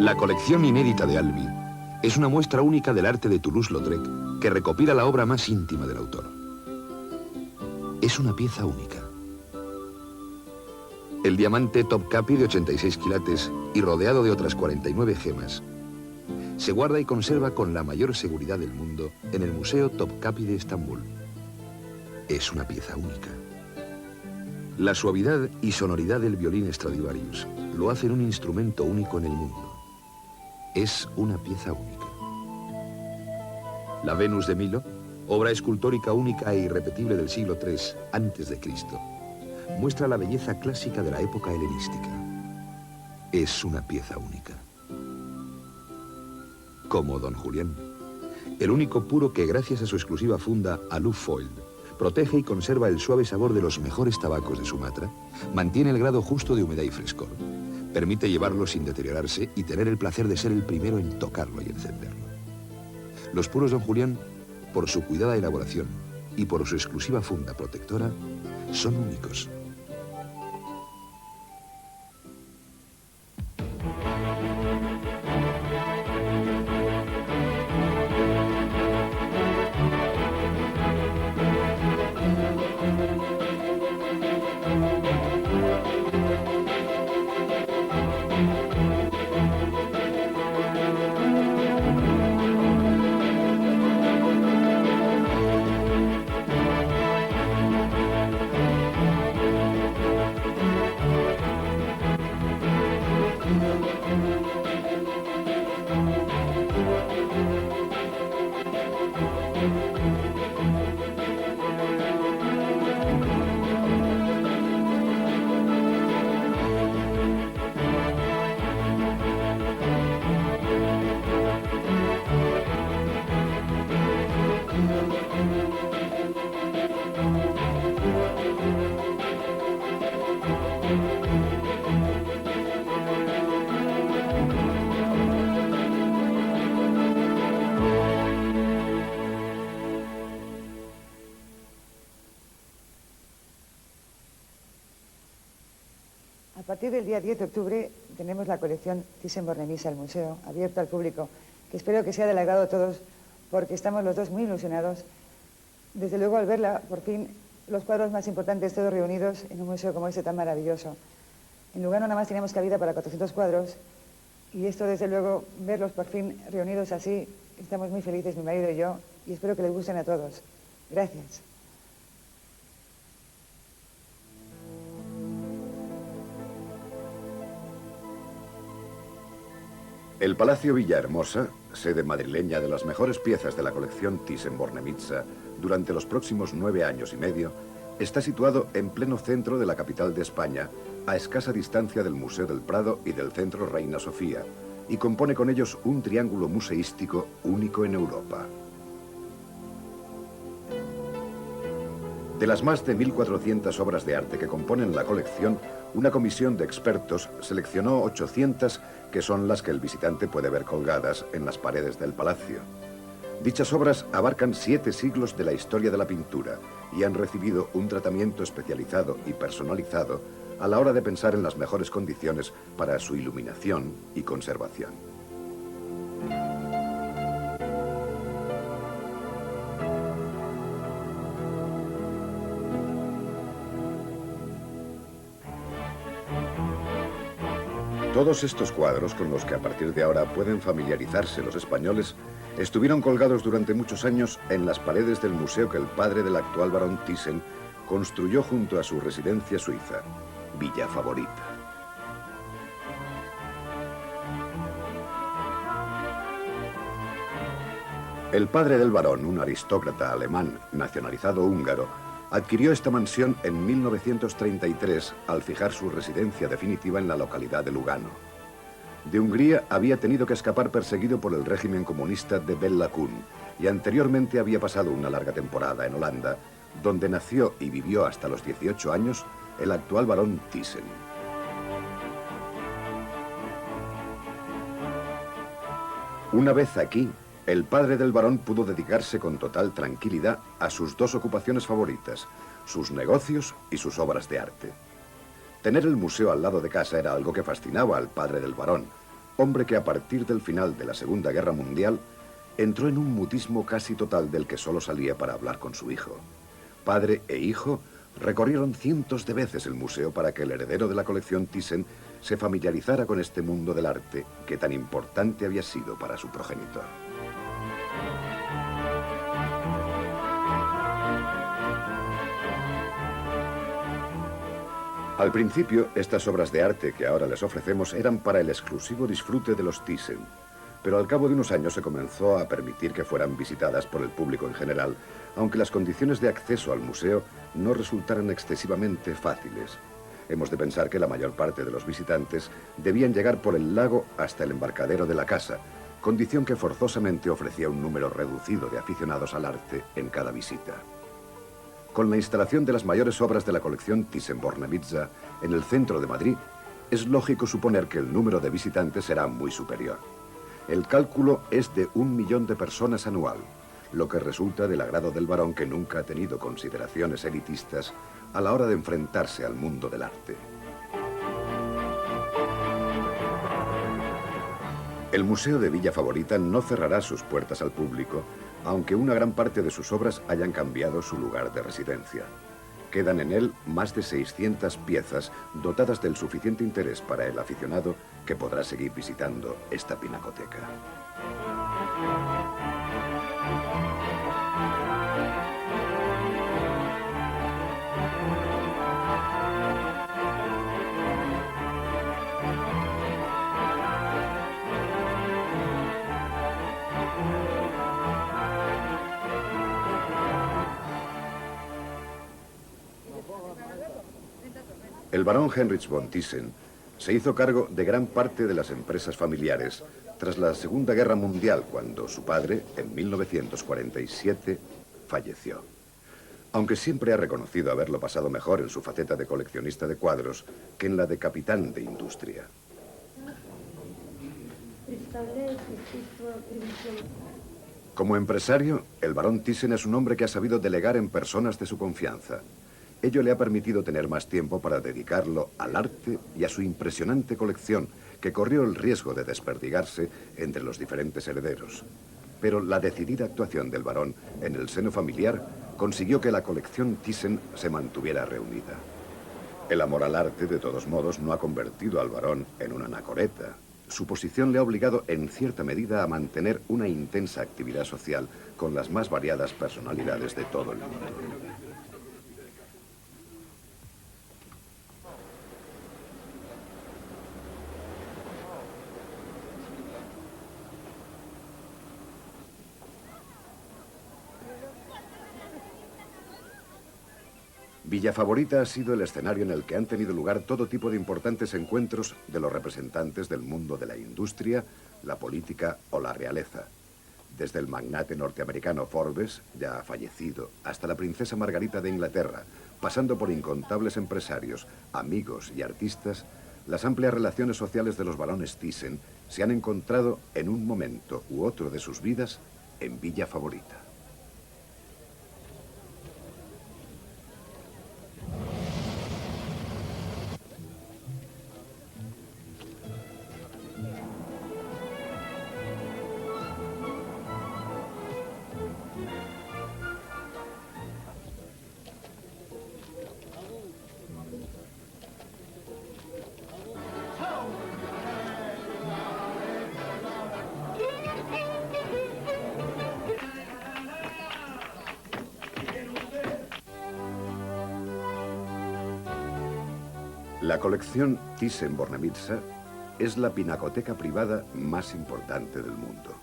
La colección inédita de Albi es una muestra única del arte de Toulouse-Lautrec que recopila la obra más íntima del autor. Es una pieza única. El diamante Topkapi de 86 quilates y rodeado de otras 49 gemas se guarda y conserva con la mayor seguridad del mundo en el Museo Topkapi de Estambul. Es una pieza única. La suavidad y sonoridad del violín Stradivarius lo hacen un instrumento único en el mundo. Es una pieza única. La Venus de Milo, obra escultórica única e irrepetible del siglo III a.C., muestra la belleza clásica de la época helenística. Es una pieza única. Como Don Julián, el único puro que gracias a su exclusiva funda Alufoil protege y conserva el suave sabor de los mejores tabacos de Sumatra, mantiene el grado justo de humedad y frescor, permite llevarlo sin deteriorarse y tener el placer de ser el primero en tocarlo y encenderlo. Los puros Don Julián, por su cuidada elaboración y por su exclusiva funda protectora, son únicos. A partir del día 10 de octubre tenemos la colección Thyssen-Bornemisza al museo, abierta al público, que espero que sea del agrado de todos, porque estamos los dos muy ilusionados. Desde luego, al verla, por fin, los cuadros más importantes todos reunidos en un museo como este tan maravilloso. En Lugano nada más teníamos cabida para 400 cuadros, y esto, desde luego, verlos por fin reunidos así, estamos muy felices, mi marido y yo, y espero que les gusten a todos. Gracias. El Palacio Villahermosa, sede madrileña de las mejores piezas de la colección Thyssen-Bornemisza durante los próximos 9 años y medio, está situado en pleno centro de la capital de España, a escasa distancia del Museo del Prado y del Centro Reina Sofía, y compone con ellos un triángulo museístico único en Europa. De las más de 1.400 obras de arte que componen la colección, una comisión de expertos seleccionó 800 que son las que el visitante puede ver colgadas en las paredes del palacio. Dichas obras abarcan 7 siglos de la historia de la pintura y han recibido un tratamiento especializado y personalizado a la hora de pensar en las mejores condiciones para su iluminación y conservación. Todos estos cuadros, con los que a partir de ahora pueden familiarizarse los españoles, estuvieron colgados durante muchos años en las paredes del museo que el padre del actual barón Thyssen construyó junto a su residencia suiza, Villa Favorita. El padre del barón, un aristócrata alemán nacionalizado húngaro, adquirió esta mansión en 1933 al fijar su residencia definitiva en la localidad de Lugano. De Hungría había tenido que escapar perseguido por el régimen comunista de Bela Kun y anteriormente había pasado una larga temporada en Holanda, donde nació y vivió hasta los 18 años el actual barón Thyssen. Una vez aquí, el padre del barón pudo dedicarse con total tranquilidad a sus 2 ocupaciones favoritas, sus negocios y sus obras de arte. Tener el museo al lado de casa era algo que fascinaba al padre del barón, hombre que a partir del final de la Segunda Guerra Mundial entró en un mutismo casi total del que solo salía para hablar con su hijo. Padre e hijo recorrieron cientos de veces el museo para que el heredero de la colección Thyssen se familiarizara con este mundo del arte que tan importante había sido para su progenitor. Al principio, estas obras de arte que ahora les ofrecemos eran para el exclusivo disfrute de los Thyssen, pero al cabo de unos años se comenzó a permitir que fueran visitadas por el público en general, aunque las condiciones de acceso al museo no resultaran excesivamente fáciles. Hemos de pensar que la mayor parte de los visitantes debían llegar por el lago hasta el embarcadero de la casa, condición que forzosamente ofrecía un número reducido de aficionados al arte en cada visita. Con la instalación de las mayores obras de la colección Thyssen-Bornemisza en el centro de Madrid, es lógico suponer que el número de visitantes será muy superior. El cálculo es de 1 millón de personas anual, lo que resulta del agrado del varón que nunca ha tenido consideraciones elitistas a la hora de enfrentarse al mundo del arte. El Museo de Villa Favorita no cerrará sus puertas al público, aunque una gran parte de sus obras hayan cambiado su lugar de residencia. Quedan en él más de 600 piezas dotadas del suficiente interés para el aficionado que podrá seguir visitando esta pinacoteca. El barón Heinrich von Thyssen se hizo cargo de gran parte de las empresas familiares tras la Segunda Guerra Mundial, cuando su padre, en 1947, falleció. Aunque siempre ha reconocido haberlo pasado mejor en su faceta de coleccionista de cuadros que en la de capitán de industria. Como empresario, el barón Thyssen es un hombre que ha sabido delegar en personas de su confianza. Ello le ha permitido tener más tiempo para dedicarlo al arte y a su impresionante colección, que corrió el riesgo de desperdigarse entre los diferentes herederos. Pero la decidida actuación del barón en el seno familiar consiguió que la colección Thyssen se mantuviera reunida. El amor al arte, de todos modos, no ha convertido al barón en un anacoreta. Su posición le ha obligado en cierta medida a mantener una intensa actividad social con las más variadas personalidades de todo el mundo. Villa Favorita ha sido el escenario en el que han tenido lugar todo tipo de importantes encuentros de los representantes del mundo de la industria, la política o la realeza. Desde el magnate norteamericano Forbes, ya fallecido, hasta la princesa Margarita de Inglaterra, pasando por incontables empresarios, amigos y artistas, las amplias relaciones sociales de los barones Thyssen se han encontrado en un momento u otro de sus vidas en Villa Favorita. La colección Thyssen-Bornemisza es la pinacoteca privada más importante del mundo.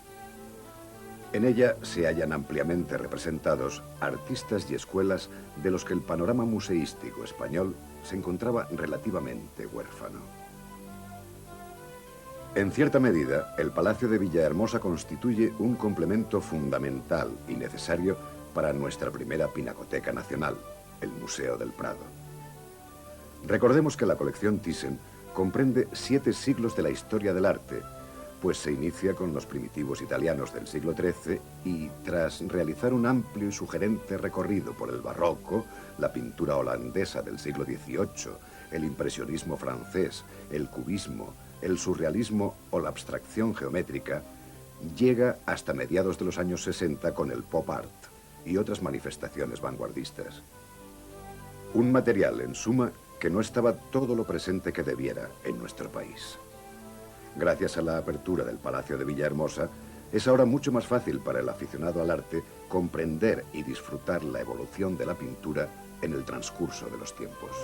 En ella se hallan ampliamente representados artistas y escuelas de los que el panorama museístico español se encontraba relativamente huérfano. En cierta medida, el Palacio de Villahermosa constituye un complemento fundamental y necesario para nuestra primera pinacoteca nacional, el Museo del Prado. Recordemos que la colección Thyssen comprende 7 siglos de la historia del arte, pues se inicia con los primitivos italianos del siglo XIII y, tras realizar un amplio y sugerente recorrido por el barroco, la pintura holandesa del siglo XVIII, el impresionismo francés, el cubismo, el surrealismo o la abstracción geométrica, llega hasta mediados de los años 60 con el pop art y otras manifestaciones vanguardistas. Un material, en suma, que no estaba todo lo presente que debiera en nuestro país. Gracias a la apertura del Palacio de Villahermosa, es ahora mucho más fácil para el aficionado al arte comprender y disfrutar la evolución de la pintura en el transcurso de los tiempos.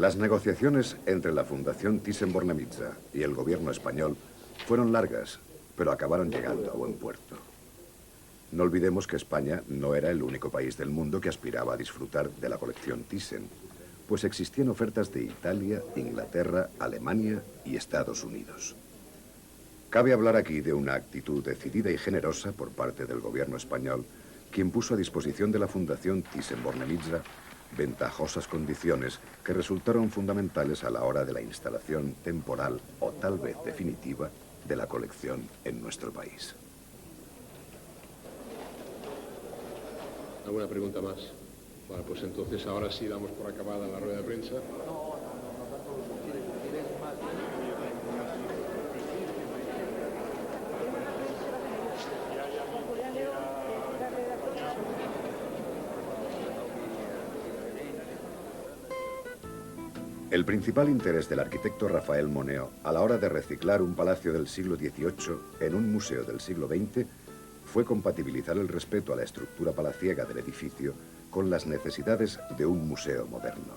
Las negociaciones entre la Fundación Thyssen-Bornemisza y el gobierno español fueron largas, pero acabaron llegando a buen puerto. No olvidemos que España no era el único país del mundo que aspiraba a disfrutar de la colección Thyssen, pues existían ofertas de Italia, Inglaterra, Alemania y Estados Unidos. Cabe hablar aquí de una actitud decidida y generosa por parte del gobierno español, quien puso a disposición de la Fundación Thyssen-Bornemisza ventajosas condiciones que resultaron fundamentales a la hora de la instalación temporal o tal vez definitiva de la colección en nuestro país. ¿Alguna pregunta más? Vale, pues entonces ahora sí damos por acabada la rueda de prensa. El principal interés del arquitecto Rafael Moneo a la hora de reciclar un palacio del siglo XVIII en un museo del siglo XX fue compatibilizar el respeto a la estructura palaciega del edificio con las necesidades de un museo moderno.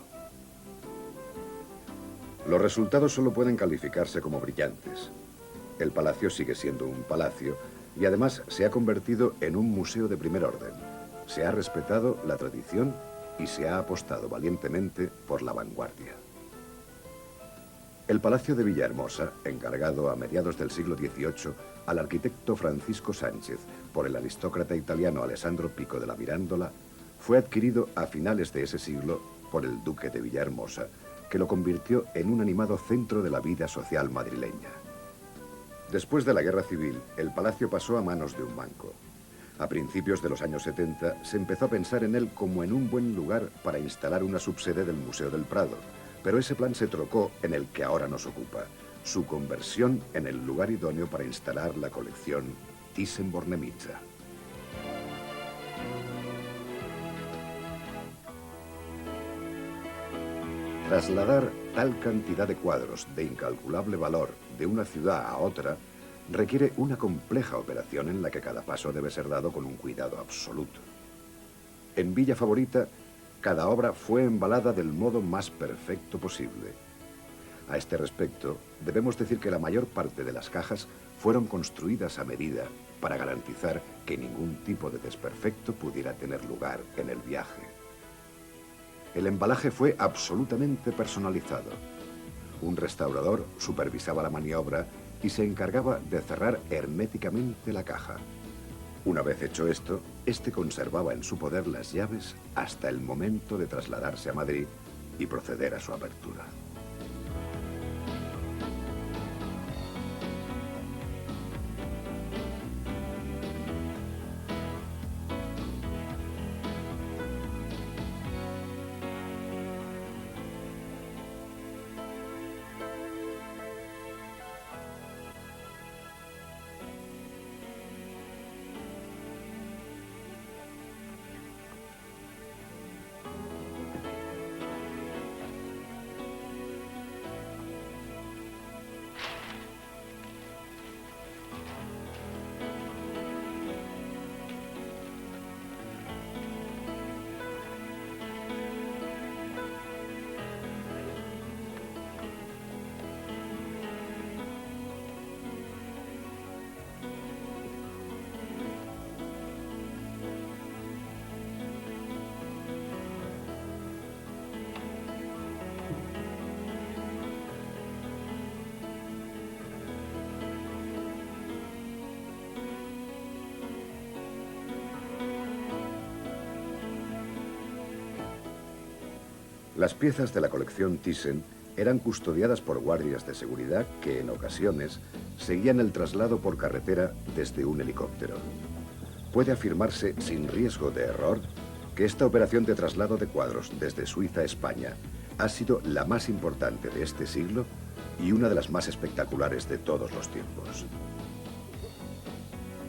Los resultados solo pueden calificarse como brillantes. El palacio sigue siendo un palacio y además se ha convertido en un museo de primer orden. Se ha respetado la tradición y se ha apostado valientemente por la vanguardia. El Palacio de Villahermosa, encargado a mediados del siglo XVIII al arquitecto Francisco Sánchez por el aristócrata italiano Alessandro Pico de la Mirandola, fue adquirido a finales de ese siglo por el duque de Villahermosa, que lo convirtió en un animado centro de la vida social madrileña. Después de la Guerra Civil, el palacio pasó a manos de un banco. A principios de los años 70 se empezó a pensar en él como en un buen lugar para instalar una subsede del Museo del Prado, pero ese plan se trocó en el que ahora nos ocupa, su conversión en el lugar idóneo para instalar la colección Thyssen-Bornemisza. Trasladar tal cantidad de cuadros de incalculable valor de una ciudad a otra requiere una compleja operación en la que cada paso debe ser dado con un cuidado absoluto. En Villa Favorita, cada obra fue embalada del modo más perfecto posible. A este respecto, debemos decir que la mayor parte de las cajas fueron construidas a medida para garantizar que ningún tipo de desperfecto pudiera tener lugar en el viaje. El embalaje fue absolutamente personalizado. Un restaurador supervisaba la maniobra y se encargaba de cerrar herméticamente la caja. Una vez hecho esto, este conservaba en su poder las llaves hasta el momento de trasladarse a Madrid y proceder a su apertura. Las piezas de la colección Thyssen eran custodiadas por guardias de seguridad que, en ocasiones, seguían el traslado por carretera desde un helicóptero. Puede afirmarse, sin riesgo de error, que esta operación de traslado de cuadros desde Suiza a España ha sido la más importante de este siglo y una de las más espectaculares de todos los tiempos.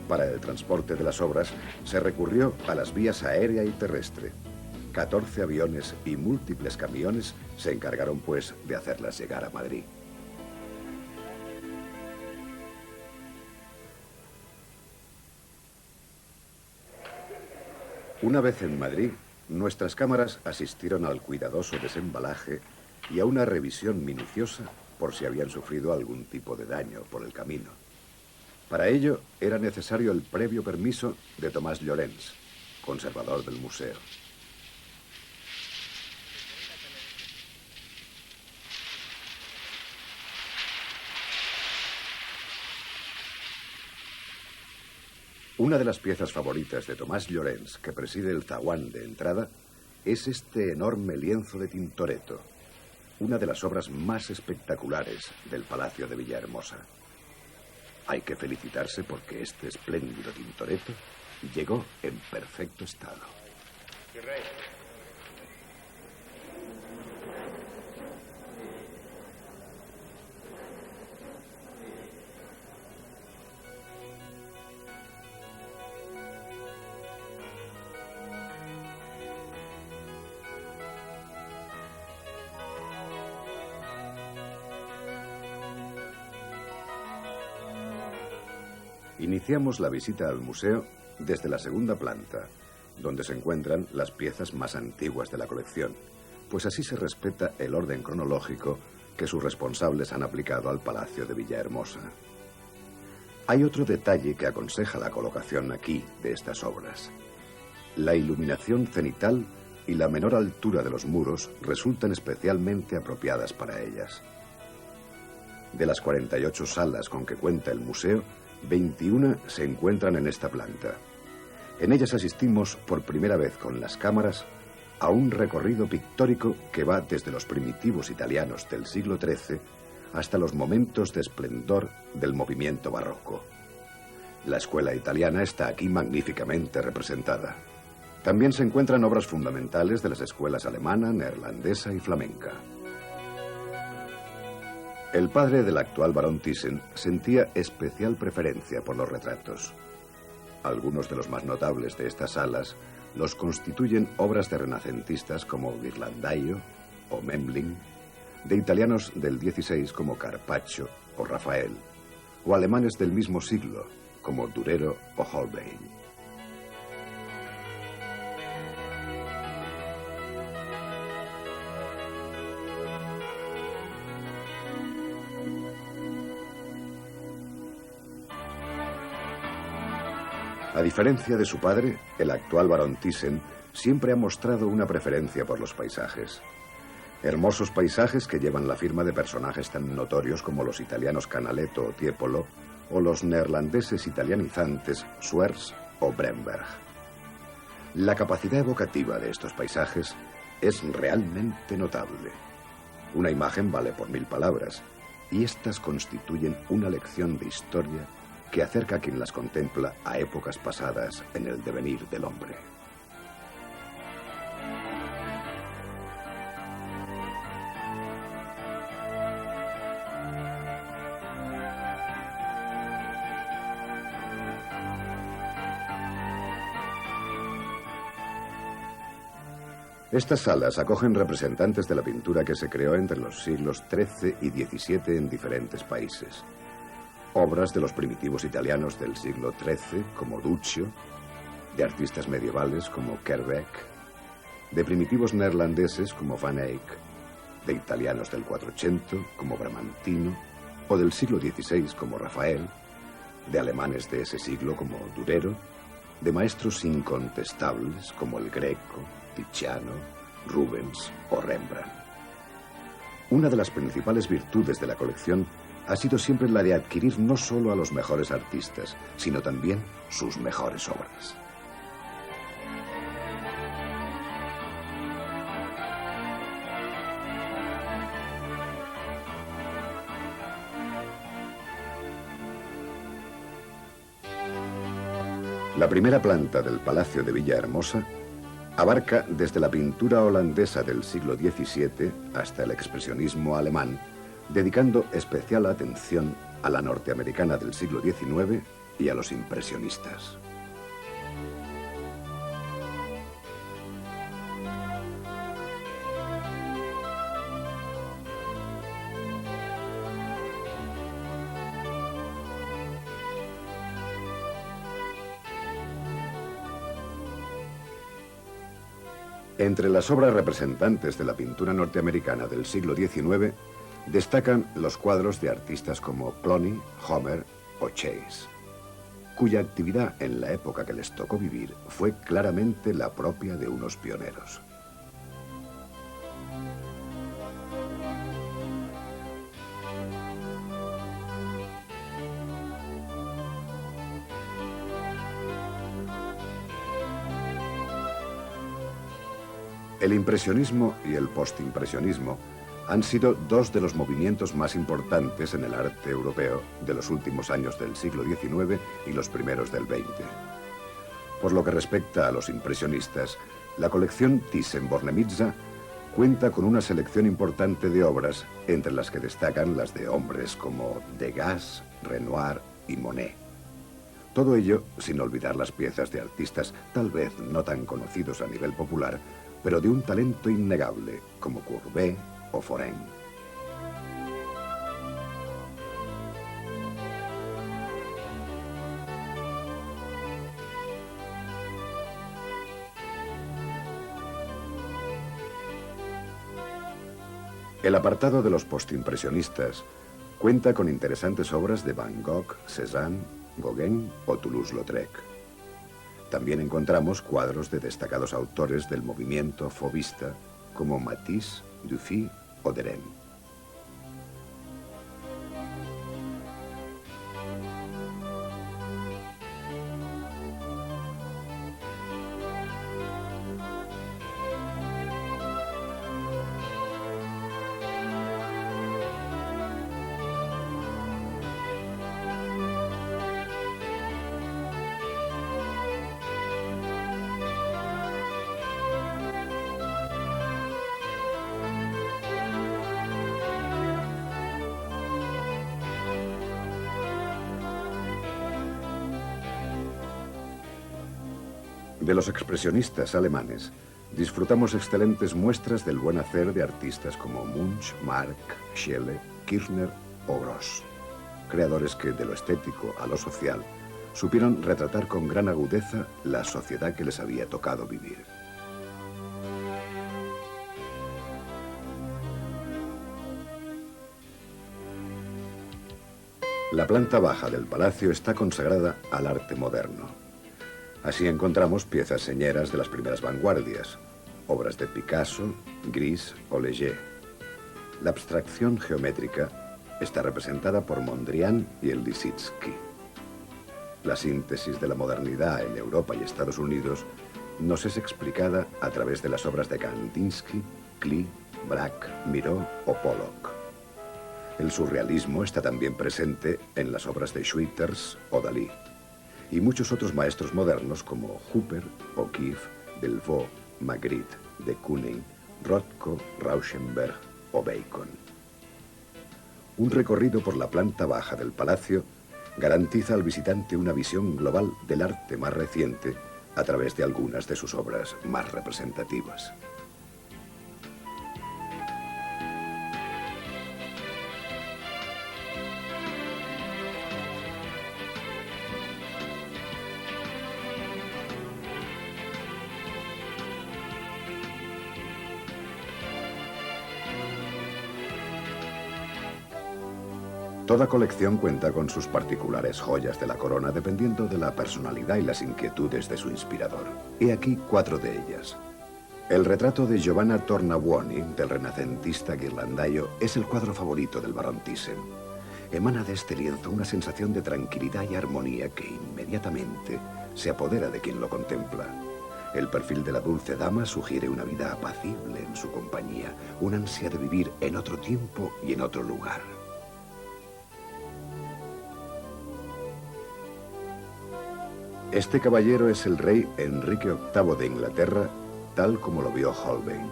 Para el transporte de las obras se recurrió a las vías aérea y terrestre. 14 aviones y múltiples camiones se encargaron, pues, de hacerlas llegar a Madrid. Una vez en Madrid, nuestras cámaras asistieron al cuidadoso desembalaje y a una revisión minuciosa por si habían sufrido algún tipo de daño por el camino. Para ello era necesario el previo permiso de Tomás Llorens, conservador del museo. Una de las piezas favoritas de Tomás Llorens, que preside el zaguán de entrada, es este enorme lienzo de Tintoretto, una de las obras más espectaculares del Palacio de Villahermosa. Hay que felicitarse porque este espléndido Tintoretto llegó en perfecto estado. Iniciamos la visita al museo desde la segunda planta, donde se encuentran las piezas más antiguas de la colección, pues así se respeta el orden cronológico que sus responsables han aplicado al Palacio de Villahermosa. Hay otro detalle que aconseja la colocación aquí de estas obras. La iluminación cenital y la menor altura de los muros resultan especialmente apropiadas para ellas. De las 48 salas con que cuenta el museo, 21 se encuentran en esta planta. En ellas asistimos por primera vez con las cámaras a un recorrido pictórico que va desde los primitivos italianos del siglo XIII hasta los momentos de esplendor del movimiento barroco. La escuela italiana está aquí magníficamente representada. También se encuentran obras fundamentales de las escuelas alemana, neerlandesa y flamenca. El padre del actual barón Thyssen sentía especial preferencia por los retratos. Algunos de los más notables de estas salas los constituyen obras de renacentistas como Ghirlandaio o Memling, de italianos del XVI como Carpaccio o Rafael, o alemanes del mismo siglo como Durero o Holbein. A diferencia de su padre, el actual barón Thyssen siempre ha mostrado una preferencia por los paisajes. Hermosos paisajes que llevan la firma de personajes tan notorios como los italianos Canaletto o Tiepolo o los neerlandeses italianizantes Suers o Bremberg. La capacidad evocativa de estos paisajes es realmente notable. Una imagen vale por 1000 palabras, y estas constituyen una lección de historia que acerca a quien las contempla a épocas pasadas en el devenir del hombre. Estas salas acogen representantes de la pintura que se creó entre los siglos XIII y XVII en diferentes países. Obras de los primitivos italianos del siglo XIII, como Duccio, de artistas medievales como Kerbeck, de primitivos neerlandeses como Van Eyck, de italianos del 400 como Bramantino, o del siglo XVI como Rafael, de alemanes de ese siglo como Durero, de maestros incontestables como el Greco, Tiziano, Rubens o Rembrandt. Una de las principales virtudes de la colección ha sido siempre la de adquirir no solo a los mejores artistas, sino también sus mejores obras. La primera planta del Palacio de Villahermosa abarca desde la pintura holandesa del siglo XVII hasta el expresionismo alemán, dedicando especial atención a la norteamericana del siglo XIX y a los impresionistas. Entre las obras representantes de la pintura norteamericana del siglo XIX destacan los cuadros de artistas como Clooney, Homer o Chase, cuya actividad en la época que les tocó vivir fue claramente la propia de unos pioneros. El impresionismo y el postimpresionismo han sido dos de los movimientos más importantes en el arte europeo de los últimos años del siglo XIX y los primeros del XX. Por lo que respecta a los impresionistas, la colección Thyssen-Bornemisza cuenta con una selección importante de obras, entre las que destacan las de hombres como Degas, Renoir y Monet. Todo ello sin olvidar las piezas de artistas tal vez no tan conocidos a nivel popular, pero de un talento innegable, como Courbet o Forêt. El apartado de los postimpresionistas cuenta con interesantes obras de Van Gogh, Cézanne, Gauguin o Toulouse-Lautrec. También encontramos cuadros de destacados autores del movimiento fauvista como Matisse, Dufy o Derain. De los expresionistas alemanes, disfrutamos excelentes muestras del buen hacer de artistas como Munch, Mark, Schiele, Kirchner o Gross, creadores que, de lo estético a lo social, supieron retratar con gran agudeza la sociedad que les había tocado vivir. La planta baja del palacio está consagrada al arte moderno. Así encontramos piezas señeras de las primeras vanguardias, obras de Picasso, Gris o Leger. La abstracción geométrica está representada por Mondrian y el Lissitzky. La síntesis de la modernidad en Europa y Estados Unidos nos es explicada a través de las obras de Kandinsky, Klee, Braque, Miró o Pollock. El surrealismo está también presente en las obras de Schwitters o Dalí, y muchos otros maestros modernos como Hooper, O'Keeffe, Delvaux, Magritte, de Kooning, Rothko, Rauschenberg o Bacon. Un recorrido por la planta baja del palacio garantiza al visitante una visión global del arte más reciente a través de algunas de sus obras más representativas. Toda colección cuenta con sus particulares joyas de la corona dependiendo de la personalidad y las inquietudes de su inspirador. He aquí 4 de ellas. El retrato de Giovanna Tornabuoni, del renacentista ghirlandaio, es el cuadro favorito del barón Thyssen. Emana de este lienzo una sensación de tranquilidad y armonía que inmediatamente se apodera de quien lo contempla. El perfil de la dulce dama sugiere una vida apacible en su compañía, una ansia de vivir en otro tiempo y en otro lugar. Este caballero es el rey Enrique VIII de Inglaterra, tal como lo vio Holbein.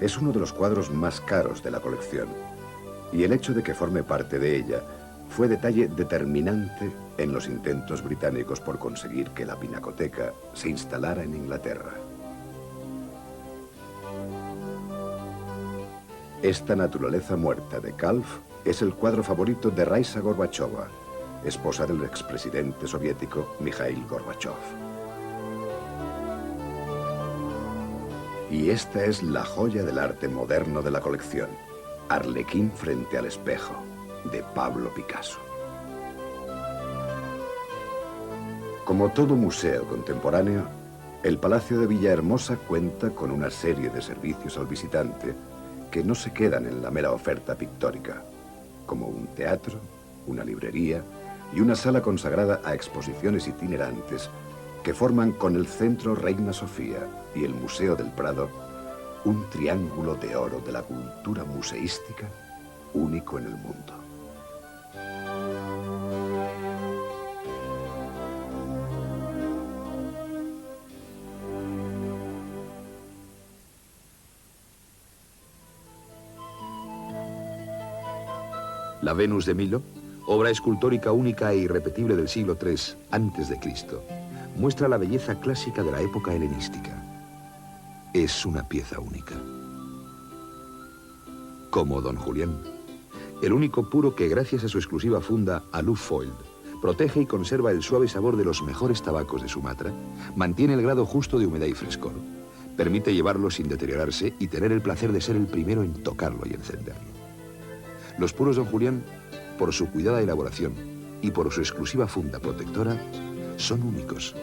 Es uno de los cuadros más caros de la colección, y el hecho de que forme parte de ella fue detalle determinante en los intentos británicos por conseguir que la Pinacoteca se instalara en Inglaterra. Esta naturaleza muerta de Kalf es el cuadro favorito de Raisa Gorbachova, esposa del expresidente soviético Mikhail Gorbachov. Y esta es la joya del arte moderno de la colección, Arlequín frente al espejo, de Pablo Picasso. Como todo museo contemporáneo, el Palacio de Villahermosa cuenta con una serie de servicios al visitante que no se quedan en la mera oferta pictórica, como un teatro, una librería y una sala consagrada a exposiciones itinerantes que forman con el Centro Reina Sofía y el Museo del Prado un triángulo de oro de la cultura museística único en el mundo. La Venus de Milo, obra escultórica única e irrepetible del siglo III a.C., muestra la belleza clásica de la época helenística. Es una pieza única. Como Don Julián, el único puro que, gracias a su exclusiva funda Alufoiled, protege y conserva el suave sabor de los mejores tabacos de Sumatra, mantiene el grado justo de humedad y frescor, permite llevarlo sin deteriorarse y tener el placer de ser el primero en tocarlo y encenderlo. Los puros Don Julián, por su cuidada elaboración y por su exclusiva funda protectora, son únicos.